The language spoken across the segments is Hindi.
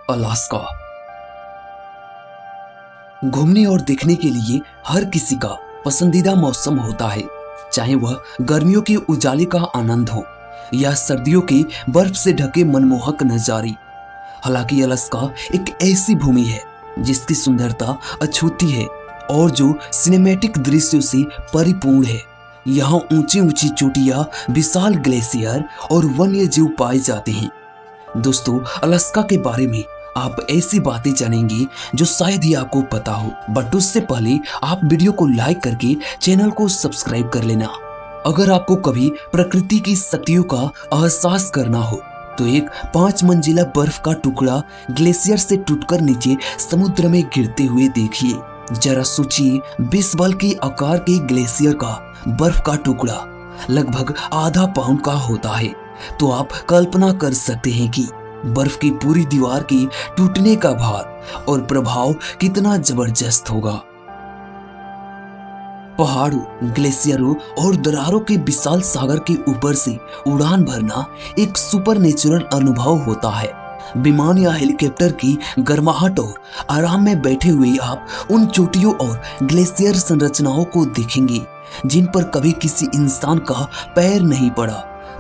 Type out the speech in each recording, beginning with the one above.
अलास्का। घूमने और देखने के लिए हर किसी का पसंदीदा मौसम होता है, चाहे वह गर्मियों के उजाले का आनंद हो या सर्दियों के बर्फ से ढके मनमोहक नजारे। हालांकि अलास्का एक ऐसी भूमि है जिसकी सुंदरता अछूती है और जो सिनेमैटिक दृश्यों से परिपूर्ण है। यहाँ ऊंची ऊंची चोटियां, विशाल ग्लेशियर और वन्य जीव पाए जाते हैं। दोस्तों, अलास्का के बारे में आप ऐसी बातें जानेंगे जो शायद ही आपको पता हो, बट उससे पहले आप वीडियो को लाइक करके चैनल को सब्सक्राइब कर लेना। अगर आपको कभी प्रकृति की शक्तियों का एहसास करना हो तो एक 5 मंजिला बर्फ का टुकड़ा ग्लेशियर से टूटकर नीचे समुद्र में गिरते हुए देखिए। जरा सोचिए, 20 बाल के आकार के ग्लेशियर का बर्फ का टुकड़ा लगभग आधा पाउंड का होता है, तो आप कल्पना कर सकते हैं कि बर्फ की पूरी दीवार की टूटने का भार और प्रभाव कितना जबरदस्त होगा। पहाड़ों, ग्लेशियरों और दरारों के विशाल सागर के ऊपर से उड़ान भरना एक सुपरनेचुरल अनुभव होता है। विमान या हेलीकॉप्टर की गर्माहट और आराम में बैठे हुए आप उन चोटियों और ग्लेशियर संरचनाओं को देखेंगे जिन पर कभी किसी इंसान का पैर नहीं पड़ा,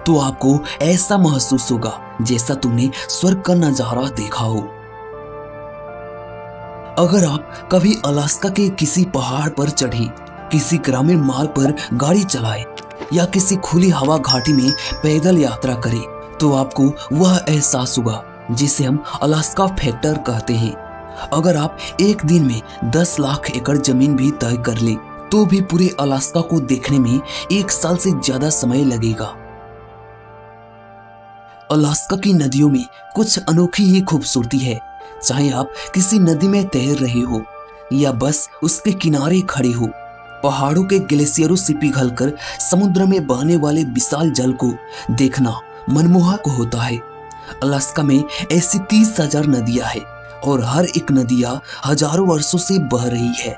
तो आपको ऐसा महसूस होगा जैसा तुमने स्वर्ग का नजारा देखा हो। अगर आप कभी अलास्का के किसी पहाड़ पर चढ़े, किसी ग्रामीण मार्ग पर गाड़ी चलाए या किसी खुली हवा घाटी में पैदल यात्रा करें, तो आपको वह एहसास होगा जिसे हम अलास्का फैक्टर कहते हैं। अगर आप एक दिन में 10 लाख एकड़ जमीन भी तय कर ले, तो भी पूरे अलास्का को देखने में 1 साल से ज्यादा समय लगेगा। अलास्का की नदियों में कुछ अनोखी ही खूबसूरती है। चाहे आप किसी नदी में तैर रहे हो या बस उसके किनारे खड़े हो, पहाड़ों के ग्लेशियरों से पिघलकर समुद्र में बहने वाले विशाल जल को देखना मनमोहक होता है। अलास्का में ऐसी 30,000 नदियां हैं और हर एक नदियां हजारों वर्षों से बह रही है।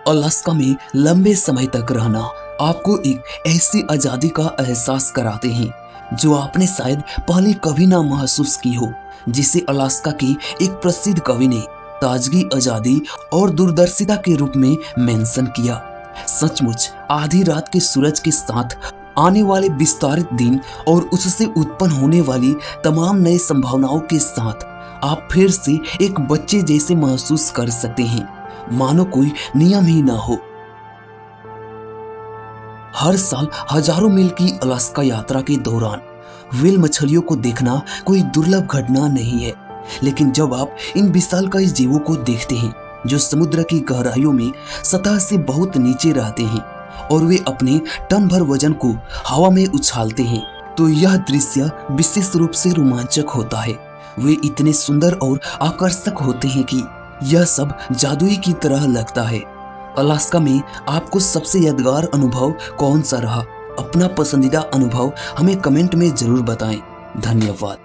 अलास्का में लंबे समय तक रहना आपको एक ऐसी आजादी का एहसास कराते हैं जो आपने शायद पहले कभी ना महसूस की हो, जिसे अलास्का की एक प्रसिद्ध कवि ने ताजगी, आजादी और दूरदर्शिता के रूप में मेंशन किया। सचमुच आधी रात के सूरज के साथ आने वाले विस्तारित दिन और उससे उत्पन्न होने वाली तमाम नई संभावनाओं के साथ आप फिर से एक बच्चे जैसे महसूस कर सकते हैं, मानो कोई नियम ही ना हो। हर साल हजारों मील की अलास्का यात्रा के दौरान व्हेल मछलियों को देखना कोई दुर्लभ घटना नहीं है, लेकिन जब आप इन विशालकाय जीवों को देखते हैं जो समुद्र की गहराइयों में सतह से बहुत नीचे रहते हैं और वे अपने टन भर वजन को हवा में उछालते हैं, तो यह दृश्य विशेष रूप से रोमांचक होता है। वे इतने सुंदर और आकर्षक होते हैं कि यह सब जादुई की तरह लगता है। अलास्का में आपको सबसे यादगार अनुभव कौन सा रहा? अपना पसंदीदा अनुभव हमें कमेंट में जरूर बताएं। धन्यवाद।